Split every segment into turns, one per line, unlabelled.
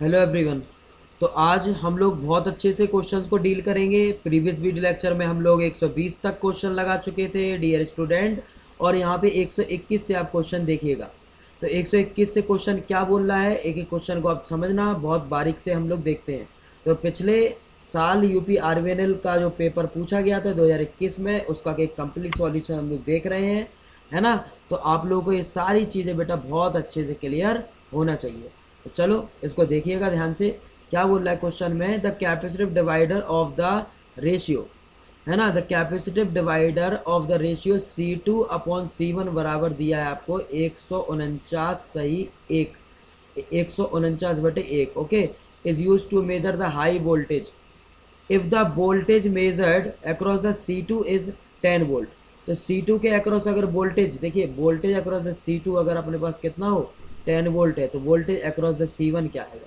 Hello everyone. तो आज हम लोग बहुत अच्छे से क्वेश्चंस को डील करेंगे। प्रीवियस वीडियो लेक्चर में हम लोग 120 तक क्वेश्चन लगा चुके थे डियर स्टूडेंट, और यहाँ पे 121 से आप क्वेश्चन देखिएगा। तो 121 से क्वेश्चन क्या बोल रहा है, एक एक क्वेश्चन को आप समझना, बहुत बारीक से हम लोग देखते हैं। तो पिछले साल यूपी आरवीएनएल का जो पेपर पूछा गया था 2021 में, उसका एक कंप्लीट सॉल्यूशन हम लोग देख रहे हैं, है ना। तो आप लोगों को ये सारी चीज़ें बेटा बहुत अच्छे से क्लियर होना चाहिए। तो चलो इसको देखिएगा ध्यान से। क्या बोल रहा है क्वेश्चन में, the capacitive divider of the ratio, है ना, the capacitive divider of the ratio C2/C1 बराबर दिया है आपको 149 सही 1, 149/1, okay, is use to measure the high voltage if the voltage measured across the C2 is 10 volt. तो C2 के across अगर वोल्टेज, देखिए वोल्टेज अक्रॉस द C2 अगर अपने पास कितना हो 10 वोल्ट है, तो वोल्टेज अक्रॉस द C1 क्या आएगा,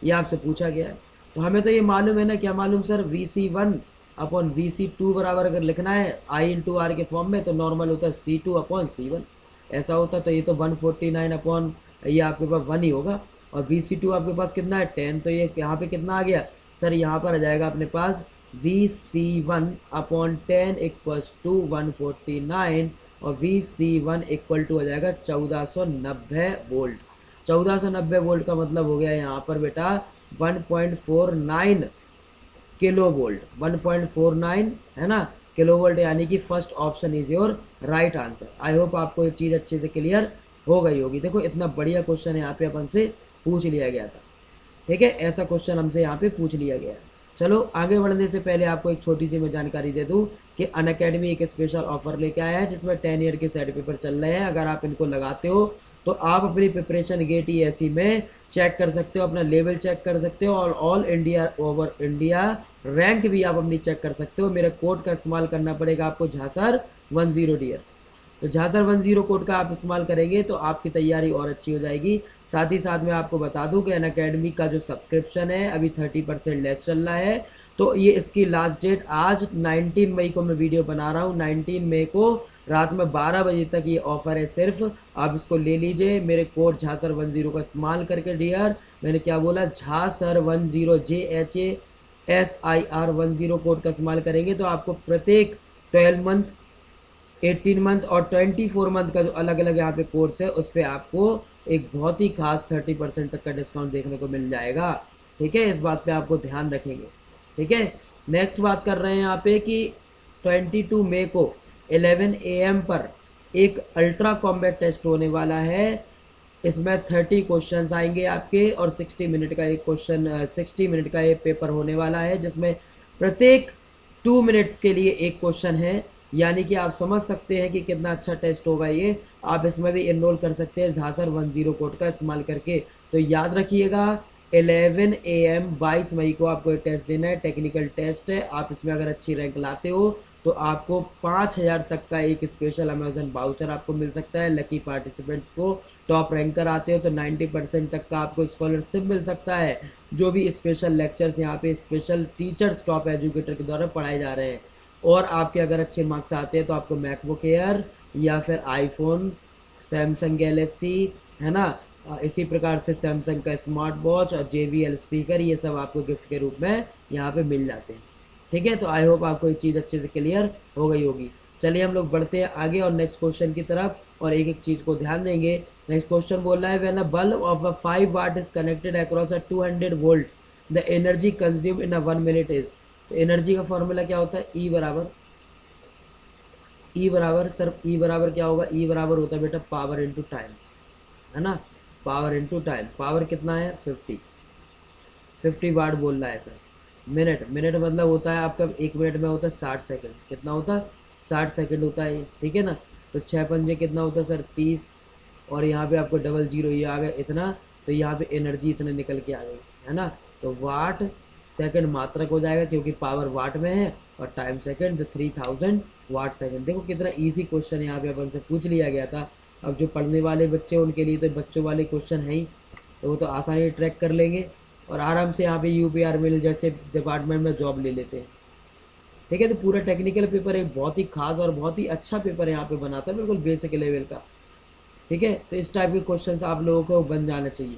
ये आपसे पूछा गया है। तो हमें तो ये मालूम है ना, क्या मालूम सर, VC1/VC2 बराबर अगर लिखना है I/R के फॉर्म में, तो नॉर्मल होता है C2/C1, ऐसा होता। तो ये तो 149 अपॉन ये आपके पास 1 ही होगा, और VC2 आपके पास कितना है 10, तो ये यहाँ पे कितना आ गया सर, यहाँ पर आ जाएगा अपने पास VC1/10 इक्वल्स टू 149, और VC1 इक्वल टू आ जाएगा 1490 वोल्ट। 1490 वोल्ट का मतलब हो गया यहाँ पर बेटा 1.49 किलो वोल्ट, 1.49 है ना किलो वोल्ट, यानी कि first option is your right answer. I hope आपको ये चीज़ अच्छे से क्लियर हो गई होगी। देखो इतना बढ़िया क्वेश्चन यहाँ पे अपन से पूछ लिया गया था, ठीक है, ऐसा क्वेश्चन हमसे यहाँ पे पूछ लिया गया है। चलो आगे बढ़ने से पहले आपको एक छोटी सी मैं जानकारी दे दूं कि अनअकैडमी एक स्पेशल ऑफर लेके आया है, जिसमें 10 ईयर के सेट पेपर चल रहे हैं। अगर आप इनको लगाते हो तो आप अपनी प्रिपरेशन गेट ESE में चेक कर सकते हो, अपना लेवल चेक कर सकते हो, और all India over India rank भी आप अपनी चेक कर सकते हो। मेरे कोड का इस्तेमाल करना पड़ेगा आपको, झासर10 डियर। तो झासर10 कोड का आप इस्तेमाल करेंगे तो आपकी तैयारी और अच्छी हो जाएगी। साथ ही साथ मैं आपको बता दूं कि अनअकैडमी का जो सब्सक्रिप्शन है अभी 30% लेस चल रहा है। तो ये इसकी लास्ट डेट आज 19 मई को मैं वीडियो बना रहा हूँ, 19 मई को रात में 12 बजे तक ये ऑफर है सिर्फ। आप इसको ले लीजिए मेरे कोड झासर10 का इस्तेमाल करके डियर, मैंने क्या बोला, झासर10 JHASIR10 कोड का इस्तेमाल करेंगे तो आपको प्रत्येक 12 मंथ, 18 मंथ और 24 मंथ का जो अलग अलग यहाँ पे कोर्स है उस पर आपको एक बहुत ही खास 30% तक का डिस्काउंट देखने को मिल जाएगा। ठीक है, इस बात पे आपको ध्यान रखेंगे। ठीक है, नेक्स्ट बात कर रहे हैं यहाँ पे कि 22 मई को 11 AM पर एक अल्ट्रा कॉम्बैट टेस्ट होने वाला है। इसमें 30 क्वेश्चंस आएंगे आपके, और 60 मिनट का एक क्वेश्चन, 60 मिनट का एक पेपर होने वाला है, जिसमें प्रत्येक 2 मिनट्स के लिए एक क्वेश्चन है। यानी कि आप समझ सकते हैं कि कितना अच्छा टेस्ट होगा ये। आप इसमें भी इनरोल कर सकते हैं झासर10 कोड का इस्तेमाल करके। तो याद रखिएगा 11 AM 22 मई को आपको टेस्ट देना है, टेक्निकल टेस्ट है। आप इसमें अगर अच्छी रैंक लाते हो तो आपको 5000 तक का एक स्पेशल अमेजन वाउचर आपको मिल सकता है। लकी पार्टिसिपेंट्स को टॉप रैंकर आते हो तो 90% तक का आपको स्कॉलरशिप मिल सकता है। जो भी स्पेशल लेक्चर्स यहाँ पे स्पेशल टीचर्स टॉप एजुकेटर के द्वारा पढ़ाए जा रहे हैं, और आपके अगर अच्छे मार्क्स आते हैं तो आपको मैकबुक एयर या फिर आईफोन, सैमसंग गैलेक्सी, है ना, इसी प्रकार से सैमसंग का स्मार्ट वॉच और JBL स्पीकर, ये सब आपको गिफ्ट के रूप में यहाँ पे मिल जाते हैं। ठीक है, तो आई होप आपको ये चीज़ अच्छे से क्लियर हो गई होगी। चलिए हम लोग बढ़ते हैं आगे और नेक्स्ट क्वेश्चन की तरफ, और एक एक चीज़ को ध्यान देंगे। नेक्स्ट क्वेश्चन बोल रहा है, when a bulb of a 5 what is connected across a 200 volt the energy consume in a 1 minute is. तो एनर्जी का फॉर्मूला क्या होता है, E बराबर सर, E बराबर क्या होगा, E बराबर होता है बेटा पावर इंटू टाइम, है ना, पावर इंटू टाइम। पावर कितना है 50 वाट बोल रहा है सर। मिनट मतलब होता है आपका 1 मिनट में होता है 60 सेकंड। कितना होता है 60 सेकंड होता है, ठीक है ना। तो 6 पंजे कितना होता है सर 30, और यहाँ पे आपको डबल जीरो ये आ गया इतना, तो यहाँ पे एनर्जी इतने निकल के आ गई, है ना। तो वाट सेकंड मात्रक हो जाएगा क्योंकि पावर वाट में है, और टाइम सेकंड, तो 3000 वाट सेकंड। देखो कितना इजी क्वेश्चन यहाँ पे अपन से पूछ लिया गया था। अब जो पढ़ने वाले बच्चे उनके लिए तो बच्चों वाले क्वेश्चन है ही, तो वो तो आसानी ट्रैक कर लेंगे और आराम से यहाँ पे UPR जैसे डिपार्टमेंट में जॉब ले लेते हैं। ठीक है, तो पूरा टेक्निकल पेपर एक बहुत ही खास और बहुत ही अच्छा पेपर यहाँ पे बनाता है, बिल्कुल बेसिक लेवल का। ठीक है, तो इस टाइप के क्वेश्चन आप लोगों को बन जाना चाहिए।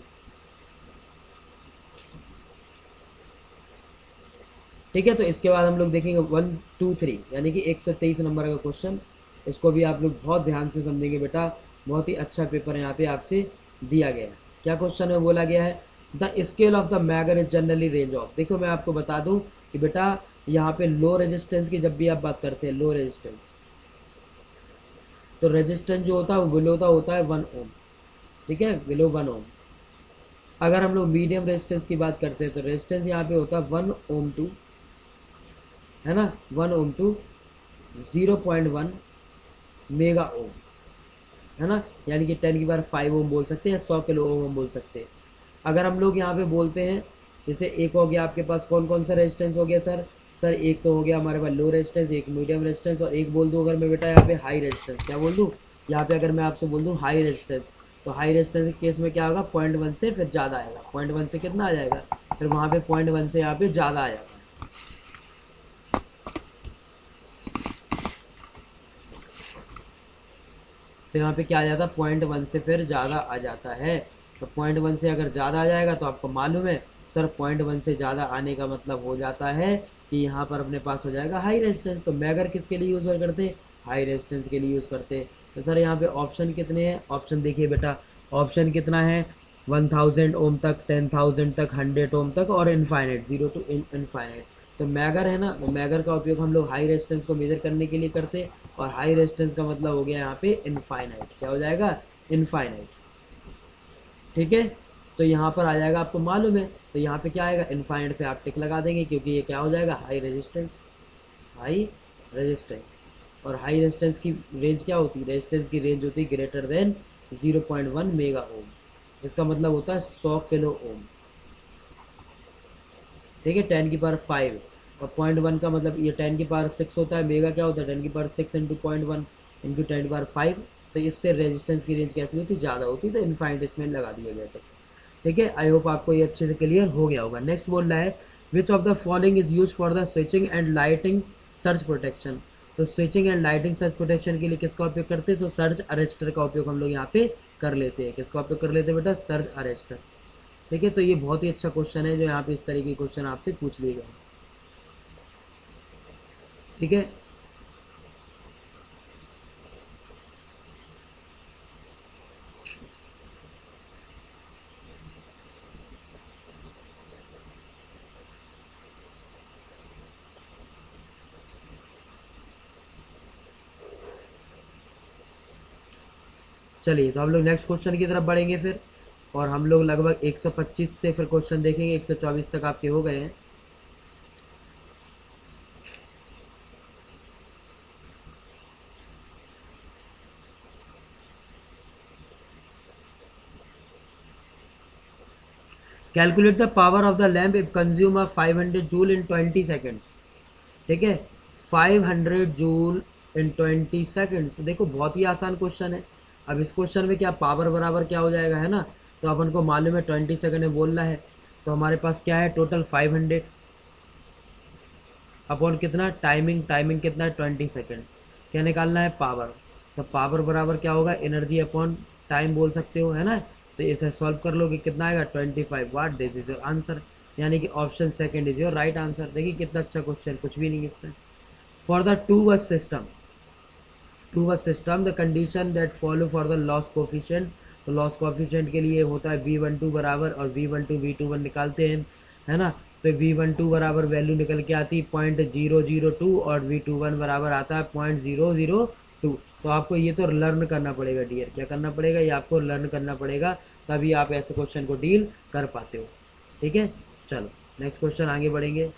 ठीक है, तो इसके बाद हम लोग देखेंगे 1 2 3 यानी कि 123 नंबर का क्वेश्चन। इसको भी आप लोग बहुत ध्यान से समझेंगे बेटा, बहुत ही अच्छा पेपर यहाँ पे आपसे दिया गया है। क्या क्वेश्चन में बोला गया है, the scale of the megger is generally range of. देखो मैं आपको बता दूं कि बेटा यहाँ पे लो रेजिस्टेंस की जब भी आप बात करते हैं, लो रेजिस्टेंस, तो रेजिस्टेंस जो होता है वो बिलो का होता है 1 ओम। ठीक है, बिलो 1 ओम। अगर हम लोग मीडियम रेजिस्टेंस की बात करते हैं तो रेजिस्टेंस यहाँ पे होता है 1 ओम टू, है ना, 1 ओम टू 0.1 मेगा ओम, है ना, यानी कि 10 की पावर 5 ओम बोल सकते हैं, 100 किलो ओम हम बोल सकते हैं। अगर हम लोग यहाँ पे बोलते हैं, जैसे एक हो गया आपके पास कौन कौन सा रेजिस्टेंस हो गया सर, सर एक तो हो गया हमारे पास लो रेजिस्टेंस, एक मीडियम रेजिस्टेंस, और एक बोल दूँ अगर मैं बेटा यहाँ पे हाई रेजिस्टेंस, क्या बोल दूँ यहाँ पे, अगर मैं आपसे बोल दूँ हाई रेजिस्टेंस, तो हाई रेजिस्टेंस के केस में क्या होगा, 0.1 से फिर ज़्यादा आएगा, 0.1 से कितना आ जाएगा, फिर वहाँ पे 0.1 से यहाँ पे ज़्यादा आ जाएगा। तो यहाँ पे क्या आ जाता है, 0.1 से फिर ज़्यादा आ जाता है। तो 0.1 से अगर ज़्यादा आ जाएगा तो आपको मालूम है सर 0.1 से ज़्यादा आने का मतलब हो जाता है कि यहाँ पर अपने पास हो जाएगा हाई रेजिस्टेंस। तो मैगर किसके लिए यूज़ करते हैं, हाई रेजिस्टेंस के लिए यूज़ करते हैं। तो सर यहाँ पे ऑप्शन कितने हैं, ऑप्शन देखिए बेटा, ऑप्शन कितना है, 1000 ओम तक, 10,000 तक, 100 ओम तक, और इनफाइनाइट, 0 टू इनफाइनाइट। तो मैगर है ना, तो मैगर का उपयोग हम लोग हाई रेजिस्टेंस को मेजर करने के लिए करते हैं, और हाई रेजिस्टेंस का मतलब हो गया यहाँ पे इनफाइनाइट, क्या हो जाएगा, इनफाइनाइट। ठीक है, तो यहाँ पर आ जाएगा, आपको मालूम है, तो यहाँ पे क्या आएगा, इनफाइनाइट पे आप टिक लगा देंगे, क्योंकि ये क्या हो जाएगा, हाई रेजिस्टेंस, हाई रेजिस्टेंस। और हाई रेजिस्टेंस की रेंज क्या होती है, रेजिस्टेंस की रेंज होती है ग्रेटर देन 0.1 मेगा ओम, इसका मतलब होता है 100 किलो ओम। ठीक है, 10 की पावर 5, और 0.1 का मतलब ये 10 की पावर 6 होता है, मेगा क्या होता है, 10 की पावर 6 इंटू 0.1 इंटू 10 की पावर 5। तो इससे रेजिस्टेंस की रेंज कैसी होती है, ज़्यादा होती है, तो इनफाइनाइट इसमें लगा दिया गया था। ठीक है, आई होप आपको ये अच्छे से क्लियर हो गया होगा। नेक्स्ट बोल रहा है, which of the following is use for the switching and lighting surge protection. तो switching and lighting surge protection के लिए किसका उपयोग करते हैं, तो सर्च अरेस्टर का उपयोग हम लोग यहाँ पे कर लेते हैं। किसका उपयोग कर लेते हैं बेटा, सर्च अरेस्टर। ठीक है, तो ये बहुत ही अच्छा क्वेश्चन है जो यहाँ पे इस तरीके के क्वेश्चन आपसे पूछ लिए गए। ठीक है, चलिए तो हम लोग नेक्स्ट क्वेश्चन की तरफ बढ़ेंगे फिर, और हम लोग लगभग 125 से फिर क्वेश्चन देखेंगे, 124 तक आपके हो गए हैं। Calculate the power of the lamp if consume of 500 joule in 20 seconds. ठीक है, 500 जूल इन 20 सेकेंड्स। तो देखो बहुत ही आसान क्वेश्चन है। अब इस क्वेश्चन में क्या पावर बराबर क्या हो जाएगा, है ना, तो अपन को मालूम है 20 सेकेंड में बोल रहा है, तो हमारे पास क्या है, टोटल 500 अपॉन कितना, टाइमिंग, टाइमिंग कितना है 20 सेकेंड, क्या निकालना है, पावर। तो पावर बराबर क्या होगा, एनर्जी अपॉन टाइम बोल सकते हो, है ना। तो इसे सॉल्व कर लोगे कितना आएगा, 25 वाट। दिस इज योर आंसर, यानी कि option second is your right answer. देखिए कितना अच्छा क्वेश्चन, कुछ भी नहीं है इसमें। फॉर द टू बस सिस्टम, टू बस system the condition that follow for the loss coefficient. तो लॉस कोफिशिएंट के लिए होता है V12 बराबर, और V12 V21 निकालते हैं, है ना। तो V12 बराबर वैल्यू निकल के आती है 0.002, और V21 बराबर आता है 0.002। तो आपको ये तो लर्न करना पड़ेगा डियर, क्या करना पड़ेगा, ये आपको लर्न करना पड़ेगा, तभी आप ऐसे क्वेश्चन को डील कर पाते हो। ठीक है, चलो नेक्स्ट क्वेश्चन आगे बढ़ेंगे।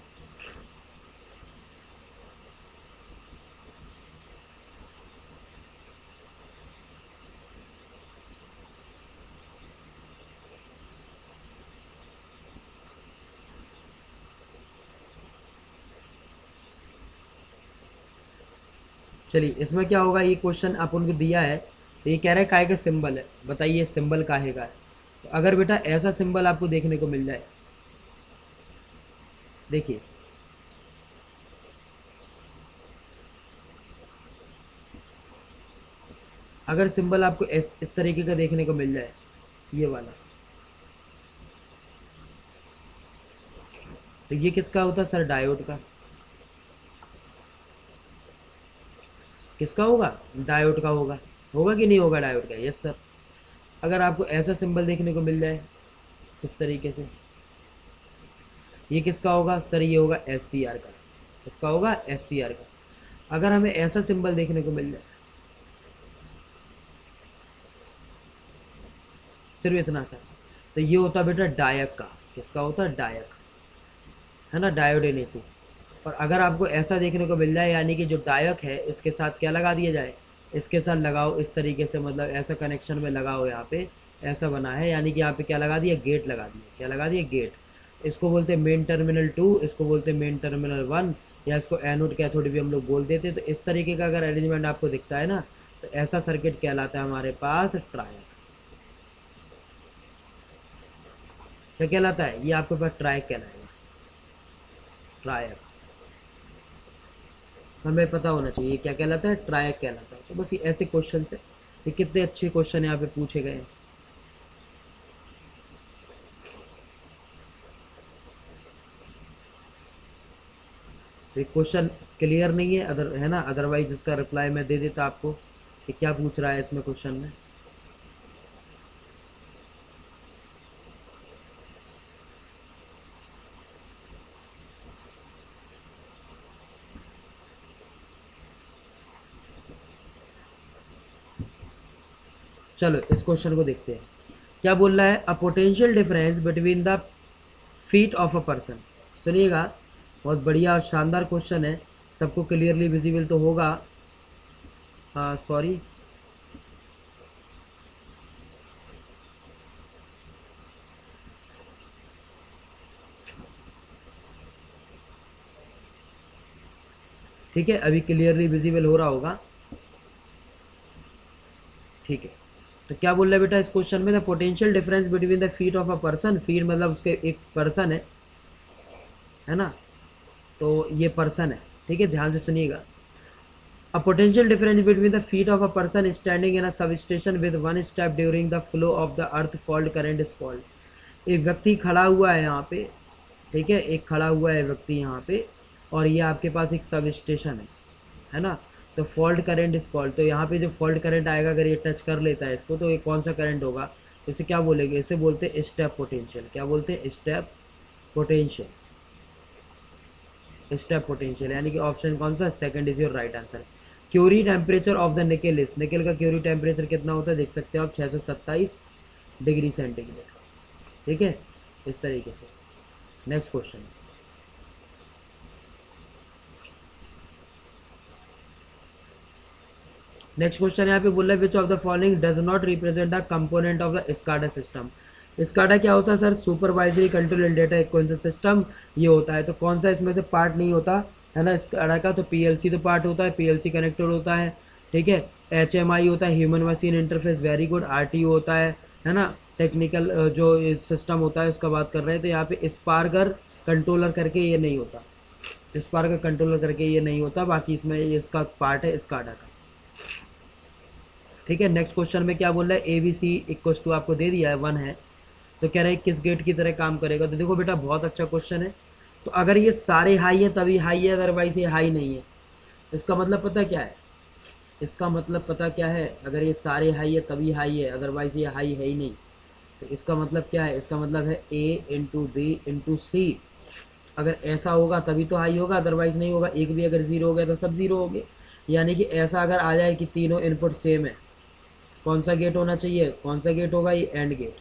चलिए इसमें क्या होगा, ये क्वेश्चन आप उनको दिया है, तो ये कह रहा है काहे का सिंबल है, बताइए सिंबल काहे का है। तो अगर बेटा ऐसा सिंबल आपको देखने को मिल जाए, देखिए अगर सिंबल आपको इस तरीके का देखने को मिल जाए, ये वाला, तो ये किसका होता है सर, डायोड का। किसका होगा? डायोड का होगा। होगा कि नहीं होगा डायोड का? Yes sir. अगर आपको ऐसा सिंबल देखने को मिल जाए इस तरीके से, ये किसका होगा सर? ये होगा SCR का। किसका होगा? SCR का। अगर हमें ऐसा सिंबल देखने को मिल जाए, सिर्फ इतना सा, तो ये होता बेटा डायक का। किसका होता है? डायक, है ना, डायोडेनेसी। और अगर आपको ऐसा देखने को मिल जाए, यानी कि जो डायक है इसके साथ क्या लगा दिया जाए? इसके साथ लगाओ इस तरीके से, मतलब ऐसा कनेक्शन में लगाओ, यहाँ पे ऐसा बना है, यानी कि यहाँ पे क्या लगा दिया? गेट लगा दिया। क्या लगा दिया? गेट। इसको बोलते हैं मेन टर्मिनल 2, इसको बोलते हैं मेन टर्मिनल 1, या इसको एनोड कैथोड भी हम लोग बोल देते हैं। तो इस तरीके का अगर अरेंजमेंट आपको दिखता है ना, तो ऐसा सर्किट कहलाता है हमारे पास ट्रायक। क्या कहलाता है? ये आपके पास ट्रायक कहलाएगा, ट्रायक। हमें पता होना चाहिए ये क्या कहलाता है? ट्रायक कहलाता है। तो बस ये ऐसे क्वेश्चन है, ये कितने अच्छे क्वेश्चन यहाँ पे पूछे गए हैं। तो ये क्वेश्चन क्लियर नहीं है, अदर है ना, अदरवाइज इसका रिप्लाई मैं दे देता आपको कि क्या पूछ रहा है इसमें क्वेश्चन में। चलो इस क्वेश्चन को देखते हैं, क्या बोल रहा है? A potential difference between the feet of a person. सुनिएगा, बहुत बढ़िया और शानदार क्वेश्चन है, सबको क्लियरली विजिबल तो होगा। सॉरी, ठीक है, अभी क्लियरली विजिबल हो रहा होगा। ठीक है, तो क्या बोल रहा है बेटा इस क्वेश्चन में? The potential difference between the feet of a person. Feet मतलब उसके एक पर्सन है ना, तो ये पर्सन है। ठीक है, ध्यान से सुनिएगा। A potential difference between the feet of a person standing in a sub station with one step during the flow of the earth fault current is called. एक व्यक्ति खड़ा हुआ है यहाँ पे, ठीक है, एक खड़ा हुआ है व्यक्ति यहाँ पे, और ये आपके पास एक सब स्टेशन है ना, तो फॉल्ट करंट इज कॉल्ड। तो यहाँ पे जो फॉल्ट करंट आएगा, अगर ये टच कर लेता है इसको, तो ये कौन सा करंट होगा? इसे क्या बोलेंगे? इसे बोलते हैं स्टेप पोटेंशियल। क्या बोलते हैं? Step potential. स्टेप पोटेंशियल, यानी कि ऑप्शन कौन सा? Second is your right answer. Curie temperature of the nickel is, nickel का क्यूरी टेम्परेचर कितना होता है? देख सकते हो आप, 627 डिग्री सेंटीग्रेड। ठीक है, इस तरीके से। नेक्स्ट क्वेश्चन, नेक्स्ट क्वेश्चन यहाँ पे बोल रहा है which of the following does not represent a component of the SCADA system. SCADA क्या होता है sir? Supervisory control and data acquisition system, ये होता है। तो कौन सा इसमें से पार्ट नहीं होता है ना स्काडा का? तो PLC तो पार्ट होता है, PLC कनेक्टर होता है, ठीक है, HMI होता है, human machine interface, very good, RTU होता है ना, टेक्निकल जो सिस्टम होता है उसका बात कर रहे हैं। तो यहाँ पे स्पार्कर कंट्रोलर करके ये नहीं होता, स्पार्कर कंट्रोलर करके ये नहीं होता, बाकी इसमें इसका पार्ट है स्काडा का। ठीक है, नेक्स्ट क्वेश्चन में क्या बोल रहा है? ABC इक्वल्स टू आपको दे दिया है 1 है, तो कह रहे हैं किस गेट की तरह काम करेगा। तो देखो बेटा, बहुत अच्छा क्वेश्चन है। तो अगर ये सारे हाई है तभी हाई है, अदरवाइज ये हाई नहीं है। इसका मतलब पता क्या है? इसका मतलब पता क्या है? अगर ये सारे हाई है तभी हाई है, अदरवाइज ये हाई है ही नहीं। तो इसका मतलब क्या है? इसका मतलब है A × B × C। अगर ऐसा होगा तभी तो हाई होगा, अदरवाइज नहीं होगा। एक भी अगर ज़ीरो हो गया तो सब ज़ीरो हो गए। यानी कि ऐसा अगर आ जाए कि तीनों इनपुट सेम है, कौन सा गेट होना चाहिए? कौन सा गेट होगा? ये एंड गेट,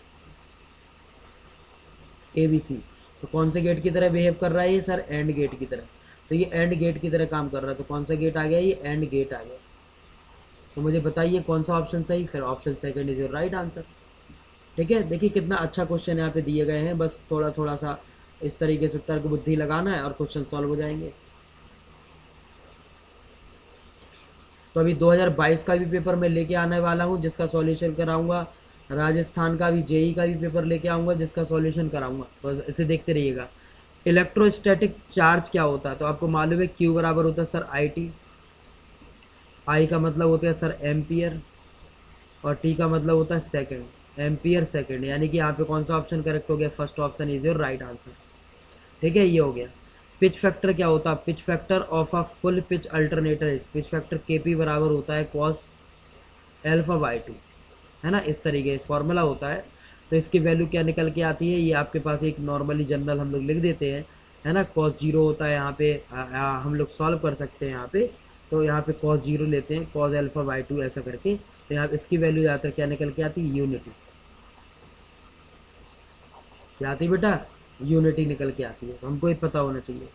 ABC। तो कौन से गेट की तरह बिहेव कर रहा है ये सर? एंड गेट की तरह। तो ये एंड गेट की तरह काम कर रहा है, तो कौन सा गेट आ गया? ये एंड गेट आ गया। तो मुझे बताइए कौन सा ऑप्शन सही? फिर option second is your right answer. ठीक है, देखिए कितना अच्छा क्वेश्चन यहाँ पे दिए गए हैं, बस थोड़ा थोड़ा सा इस तरीके से तर्क बुद्धि लगाना है और क्वेश्चन सॉल्व हो जाएंगे। तो अभी 2022 का भी पेपर मैं लेके आने वाला हूँ, जिसका सॉल्यूशन कराऊंगा। राजस्थान का भी JEE का भी पेपर लेके आऊँगा, जिसका सॉल्यूशन कराऊंगा। तो इसे देखते रहिएगा। इलेक्ट्रोस्टैटिक चार्ज क्या होता है? तो आपको मालूम है Q बराबर होता है सर IT। I का मतलब होता है सर एम्पियर, और T का मतलब होता है सेकंड, एम्पियर सेकंड। यानी कि यहाँ पे कौन सा ऑप्शन करेक्ट हो गया? First option is your right answer. ठीक है, ये हो गया। पिच फैक्टर क्या होता है? Pitch factor of a full pitch alternator is, pitch factor KP बराबर होता है कॉस एल्फा बाई टू, है ना, इस तरीके फॉर्मूला होता है। तो इसकी वैल्यू क्या निकल के आती है, ये आपके पास एक नॉर्मली जनरल हम लोग लिख देते हैं, है ना, कॉस जीरो होता है यहाँ पे, हम लोग सॉल्व कर सकते हैं यहाँ पे। तो यहाँ पे कॉस जीरो लेते हैं, कॉस एल्फा बाई टू ऐसा करके, तो यहाँ पे इसकी वैल्यू ज़्यादातर क्या निकल के आती है, यूनिटी। क्या आती है बेटा? यूनिटी निकल के आती है, तो हमको ये पता होना चाहिए।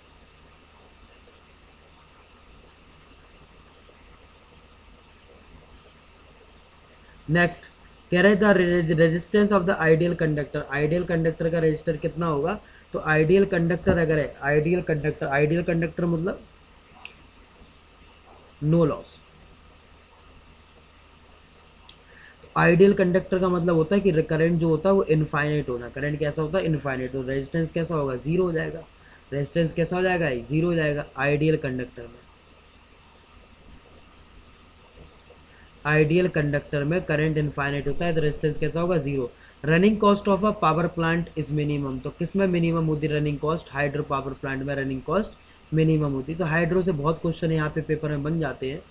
नेक्स्ट कह रहे the resistance of the ideal conductor, ideal conductor का रेजिस्टर कितना होगा? तो आइडियल कंडक्टर अगर है, आइडियल कंडक्टर, आइडियल कंडक्टर मतलब नो लॉस। आइडियल कंडक्टर का मतलब होता है कि करंट जो होता है वो इनफाइनाइट होना, करंट कैसा होता है? इनफाइनाइट। तो रेजिस्टेंस कैसा होगा? जीरो हो जाएगा। रेजिस्टेंस कैसा हो जाएगा? जीरो हो जाएगा आइडियल कंडक्टर में। आइडियल कंडक्टर में करंट इनफाइनाइट होता है तो रेजिस्टेंस कैसा होगा? Zero. Running cost of a power plant is minimum, तो किस में मिनिमम होती है running cost? Hydro power plant में रनिंग कॉस्ट मिनिमम होती है। तो हाइड्रो से बहुत क्वेश्चन यहाँ पे पेपर में बन जाते हैं,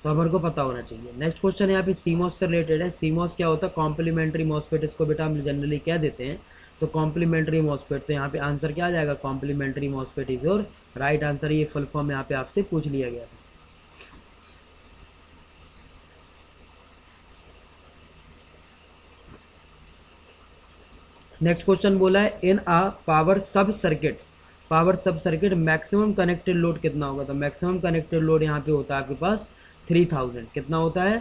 तो हमारे को पता होना चाहिए। नेक्स्ट क्वेश्चन यहाँ पे सीमॉस से रिलेटेड है। सीमॉस क्या होता है? कॉम्प्लीमेंट्री मॉसफेट, इसको बेटा हम जनरली क्या देते हैं, तो कॉम्प्लीमेंट्री मॉसफेट। तो यहाँ पे आंसर क्या आ जाएगा? Complementary MOSFET is your right answer. ये फुल फॉर्म यहाँ पे आपसे पूछ लिया गया था। नेक्स्ट क्वेश्चन बोला है इन आ पावर सब सर्किट, पावर सब सर्किट मैक्सिमम कनेक्टेड लोड कितना होगा? तो मैक्सिमम कनेक्टेड लोड यहाँ पे होता है आपके पास 3000। कितना होता है?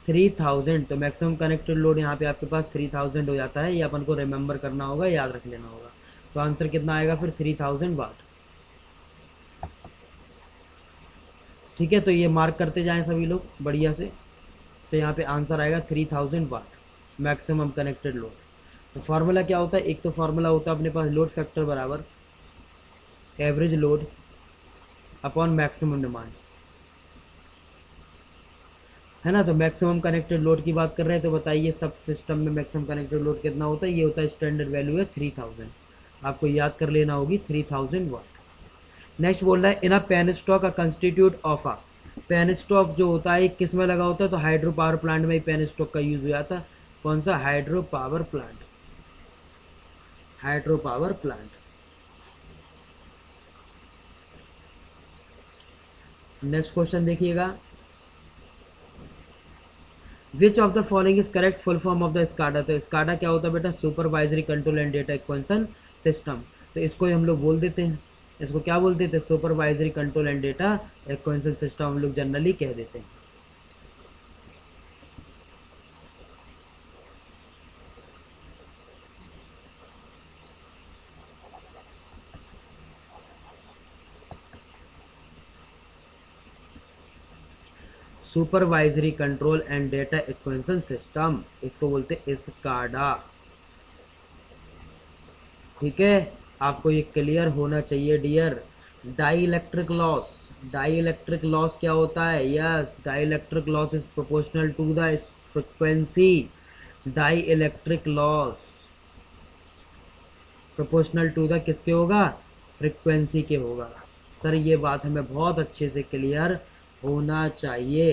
3000। तो मैक्सिमम कनेक्टेड लोड यहाँ पे आपके पास 3000 हो जाता है। ये अपन को रिमेंबर करना होगा, याद रख लेना होगा। तो आंसर कितना आएगा फिर? 3000 वाट। ठीक है, तो ये मार्क करते जाएं सभी लोग बढ़िया से। तो यहाँ पे आंसर आएगा 3000 वाट मैक्सिमम कनेक्टेड लोड। तो फार्मूला क्या होता है? एक तो फार्मूला होता है अपने पास लोड फैक्टर बराबर average load upon maximum demand, है ना। तो मैक्सिमम कनेक्टेड लोड की बात कर रहे हैं, तो बताइए सब सिस्टम में मैक्सिमम कनेक्टेड लोड कितना होता है? ये होता है स्टैंडर्ड वैल्यू है 3000, आपको याद कर लेना होगी 3000 वाट। नेक्स्ट बोल रहा है in a penstock a constitute of a, penstock जो होता है किस में लगा होता है? तो हाइड्रो पावर प्लांट में ही पेन स्टॉक का यूज हो जाता है। कौन सा? Hydro power plant, hydro power plant. Next question देखिएगा, which of the following is correct full form of the SCADA. तो स्काडा क्या होता है बेटा? Supervisory control and data acquisition system. तो इसको ही हम लोग बोल देते हैं, इसको क्या बोल देते हैं? Supervisory control and data acquisition system हम लोग जनरली कह देते हैं। Supervisory control and data acquisition system, इसको बोलते हैं स्काडा। ठीक है, आपको ये क्लियर होना चाहिए dear. Dielectric loss, dielectric loss क्या होता है? Yes, dielectric loss is proportional to the frequency. Dielectric loss proportional to the किसके होगा? फ्रिक्वेंसी के होगा। सर ये बात हमें बहुत अच्छे से क्लियर होना चाहिए।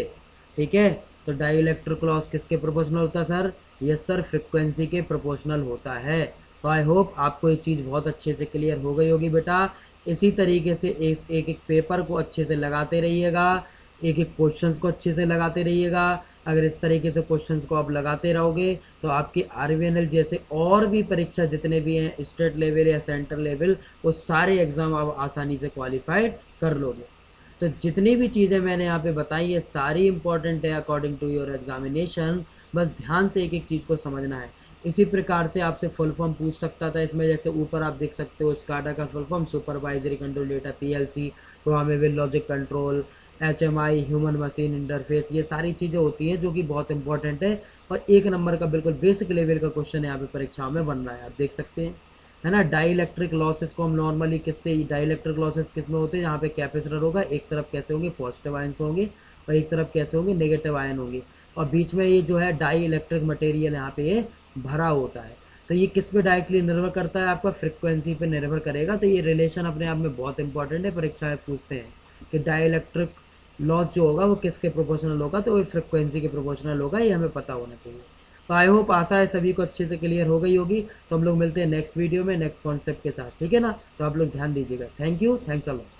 ठीक है, तो डाई इलेक्ट्रिक लॉस किसके प्रोपोर्शनल होता है सर? यस सर, फ्रिक्वेंसी के प्रोपोर्शनल होता है। तो आई होप आपको ये चीज़ बहुत अच्छे से क्लियर हो गई होगी बेटा। इसी तरीके से एक एक पेपर को अच्छे से लगाते रहिएगा, एक एक क्वेश्चंस को अच्छे से लगाते रहिएगा। अगर इस तरीके से क्वेश्चंस को आप लगाते रहोगे तो आपकी आरवीएनएल जैसे और भी परीक्षा जितने भी हैं स्टेट लेवल या सेंटर लेवल, वो सारे एग्ज़ाम आप आसानी से क्वालिफाइड कर लोगे। तो जितनी भी चीज़ें मैंने यहाँ पे बताई है सारी इंपॉर्टेंट है अकॉर्डिंग टू योर एग्जामिनेशन। बस ध्यान से एक एक चीज़ को समझना है। इसी प्रकार से आपसे फुल फॉर्म पूछ सकता था इसमें, जैसे ऊपर आप देख सकते हो स्काडा का full form supervisory control data PLC, programmable logic control, HMI human machine interface, ये सारी चीज़ें होती हैं जो कि बहुत इंपॉर्टेंट है और एक नंबर का बिल्कुल बेसिक लेवल का क्वेश्चन यहाँ पे परीक्षाओं में बन रहा है, आप देख सकते हैं, है ना। डाई इलेक्ट्रिक लॉसेस को हम नॉर्मली किससे, डाई इलेक्ट्रिक लॉसेस किस में होते हैं? यहाँ पे कैपेसिटर होगा, एक तरफ कैसे होंगे? पॉजिटिव आयन्स होंगे और एक तरफ कैसे होंगे? नेगेटिव आयन होंगे और बीच में ये जो है डाई इलेक्ट्रिक मटेरियल यहाँ पे ये भरा होता है। तो ये किस पे डायरेक्टली निर्भर करता है, आपका फ्रिक्वेंसी पे निर्भर करेगा। तो ये रिलेशन अपने आप में बहुत इंपॉर्टेंट है, परीक्षा में पूछते हैं कि डाइलेक्ट्रिक लॉस जो होगा वो किसके प्रोपोर्शनल होगा, तो वो फ्रिक्वेंसी के प्रोपोर्शनल होगा, ये हमें पता होना चाहिए। तो आई होप आशा है सभी को अच्छे से क्लियर हो गई होगी। तो हम लोग मिलते हैं नेक्स्ट वीडियो में नेक्स्ट कॉन्सेप्ट के साथ, ठीक है ना। तो आप लोग ध्यान दीजिएगा। Thank you, thanks a lot.